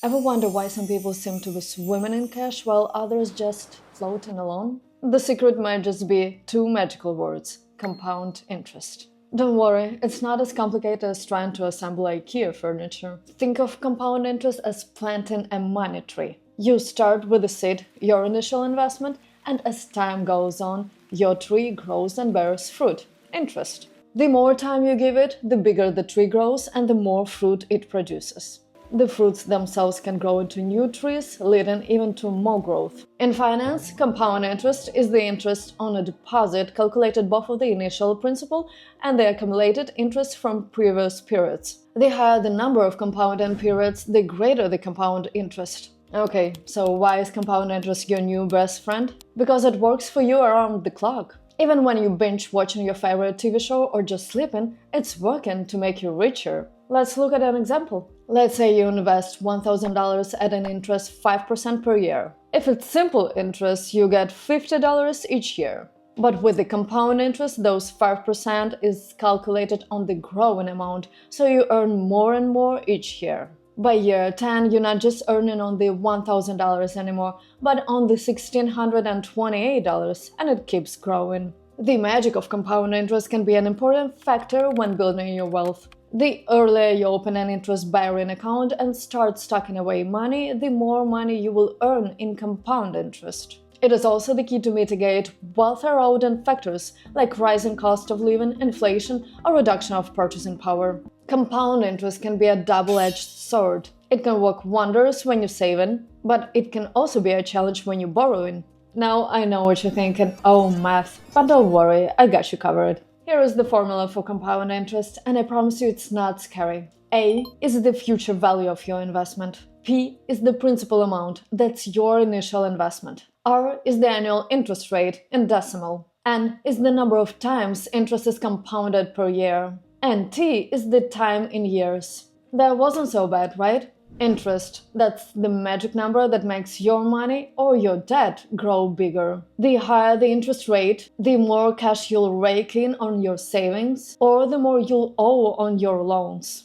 Ever wonder why some people seem to be swimming in cash while others just floating alone? The secret might just be two magical words: compound interest. Don't worry, it's not as complicated as trying to assemble IKEA furniture. Think of compound interest as planting a money tree. You start with the seed, your initial investment, and as time goes on, your tree grows and bears fruit, interest. The more time you give it, the bigger the tree grows and the more fruit it produces. The fruits themselves can grow into new trees, leading even to more growth. In finance, compound interest is the interest on a deposit calculated both of the initial principal and the accumulated interest from previous periods. The higher the number of compounding periods, the greater the compound interest. Okay, so why is compound interest your new best friend? Because it works for you around the clock. Even when you binge watching your favorite TV show or just sleeping, it's working to make you richer. Let's look at an example. Let's say you invest $1,000 at an interest 5% per year. If it's simple interest, you get $50 each year. But with the compound interest, those 5% is calculated on the growing amount, so you earn more and more each year. By year 10, you're not just earning on the $1,000 anymore, but on the $1,628, and it keeps growing. The magic of compound interest can be an important factor when building your wealth. The earlier you open an interest-bearing account and start stocking away money, the more money you will earn in compound interest. It is also the key to mitigate wealth-eroding factors like rising cost of living, inflation, or reduction of purchasing power. Compound interest can be a double-edged sword. It can work wonders when you're saving, but it can also be a challenge when you're borrowing. Now I know what you're thinking, oh math, but don't worry, I got you covered. Here is the formula for compound interest, and I promise you it's not scary. A is the future value of your investment. P is the principal amount, that's your initial investment. R is the annual interest rate in decimal. N is the number of times interest is compounded per year. And T is the time in years. That wasn't so bad, right? Interest, that's the magic number that makes your money or your debt grow bigger. The higher the interest rate, the more cash you'll rake in on your savings, or the more you'll owe on your loans.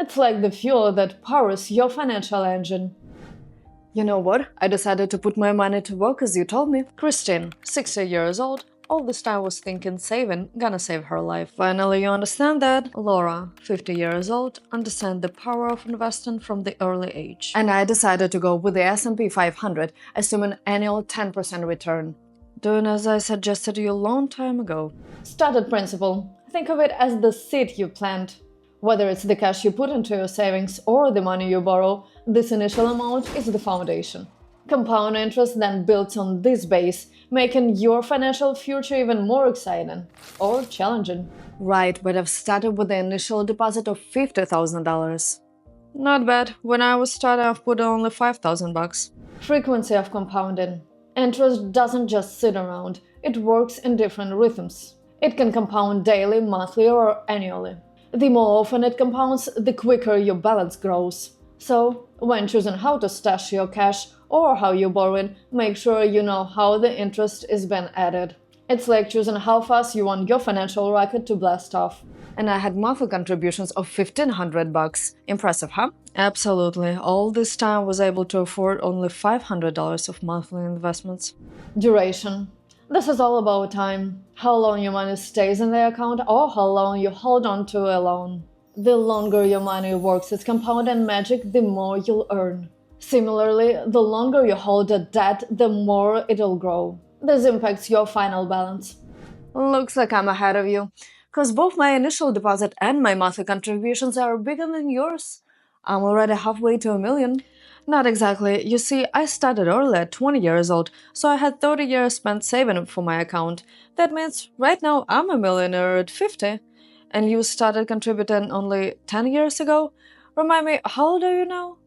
It's like the fuel that powers your financial engine. You know what? I decided to put my money to work as you told me. Christine, 60 years old, all this time was thinking saving gonna save her life. Finally, you understand that. Laura, 50 years old, understand the power of investing from the early age. And I decided to go with the S&P 500, assuming annual 10% return. Doing as I suggested you a long time ago. Started principle. Think of it as the seed you plant. Whether it's the cash you put into your savings or the money you borrow, this initial amount is the foundation. Compound interest then builds on this base, making your financial future even more exciting or challenging. Right, but I've started with the initial deposit of $50,000. Not bad. When I was starting, I've put only $5,000. Frequency of compounding. Interest doesn't just sit around, it works in different rhythms. It can compound daily, monthly, or annually. The more often it compounds, the quicker your balance grows. So, when choosing how to stash your cash or how you borrow it, make sure you know how the interest is being added. It's like choosing how fast you want your financial rocket to blast off. And I had monthly contributions of $1,500. Impressive, huh? Absolutely. All this time I was able to afford only $500 of monthly investments. Duration. This is all about time. How long your money stays in the account or how long you hold on to a loan. The longer your money works its compounding magic, the more you'll earn. Similarly, the longer you hold a debt, the more it'll grow. This impacts your final balance. Looks like I'm ahead of you, because both my initial deposit and my monthly contributions are bigger than yours. I'm already halfway to $1 million. Not exactly. You see, I started early at 20 years old, so I had 30 years spent saving for my account. That means right now I'm a millionaire at 50. And you started contributing only 10 years ago? Remind me, how old are you now?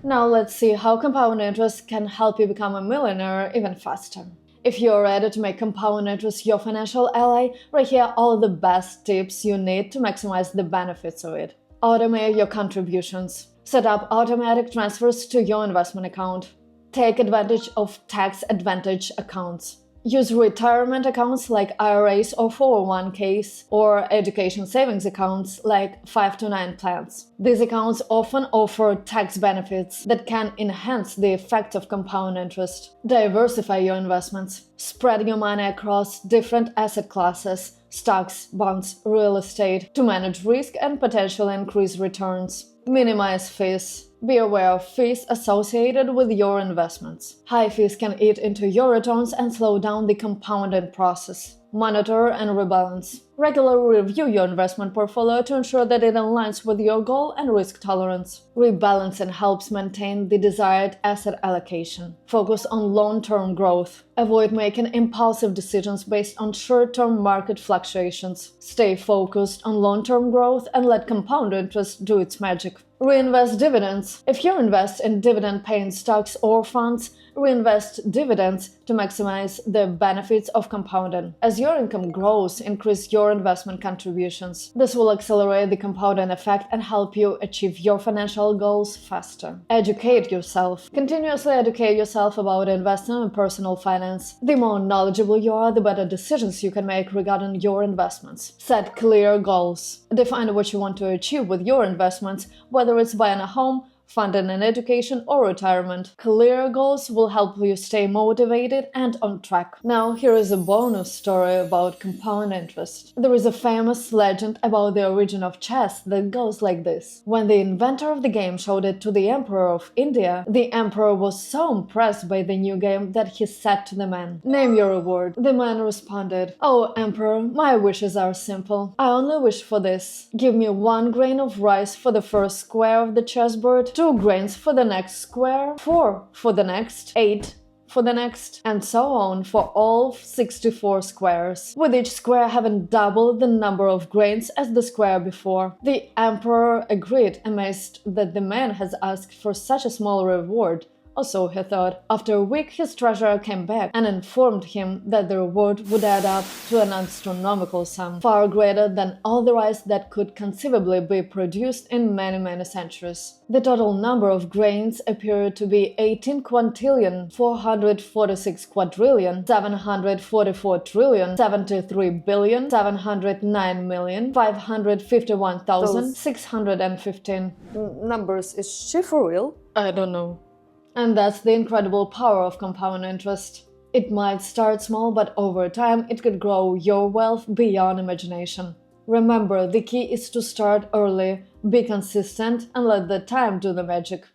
Now let's see how compound interest can help you become a millionaire even faster. If you're ready to make compound interest your financial ally, right here are all the best tips you need to maximize the benefits of it. Automate your contributions. Set up automatic transfers to your investment account. Take advantage of tax advantage accounts. Use retirement accounts like IRAs or 401ks, or education savings accounts like 5 to 9 plans. These accounts often offer tax benefits that can enhance the effect of compound interest. Diversify your investments. Spread your money across different asset classes, stocks, bonds, real estate, to manage risk and potentially increase returns. Minimize fees. Be aware of fees associated with your investments. High fees can eat into your returns and slow down the compounding process. Monitor and rebalance. Regularly review your investment portfolio to ensure that it aligns with your goal and risk tolerance. Rebalancing helps maintain the desired asset allocation. Focus on long-term growth. Avoid making impulsive decisions based on short-term market fluctuations. Stay focused on long-term growth and let compound interest do its magic. Reinvest dividends. If you invest in dividend-paying stocks or funds, reinvest dividends to maximize the benefits of compounding. As your income grows, increase your investment contributions. This will accelerate the compounding effect and help you achieve your financial goals faster. Educate yourself. Continuously educate yourself about investing and personal finance. The more knowledgeable you are, the better decisions you can make regarding your investments. Set clear goals. Define what you want to achieve with your investments, whether it's buying a home, funding an education, or retirement. Clear goals will help you stay motivated and on track. Now, here is a bonus story about compound interest. There is a famous legend about the origin of chess that goes like this. When the inventor of the game showed it to the Emperor of India, the Emperor was so impressed by the new game that he said to the man, "Name your reward." The man responded, "Oh, Emperor, my wishes are simple. I only wish for this. Give me 1 grain of rice for the first square of the chessboard, 2 grains for the next square, 4 for the next, 8 for the next, and so on for all 64 squares, with each square having double the number of grains as the square before." The emperor agreed, amazed that the man has asked for such a small reward. Or so he thought. After a week, his treasurer came back and informed him that the reward would add up to an astronomical sum, far greater than all the rice that could conceivably be produced in many centuries. The total number of grains appeared to be 18 quintillion, 446 quadrillion, 744 trillion, 73 billion, 709 million, 551,615. Numbers, is she for real? I don't know. And that's the incredible power of compound interest. It might start small, but over time it could grow your wealth beyond imagination. Remember, the key is to start early, be consistent, and let the time do the magic.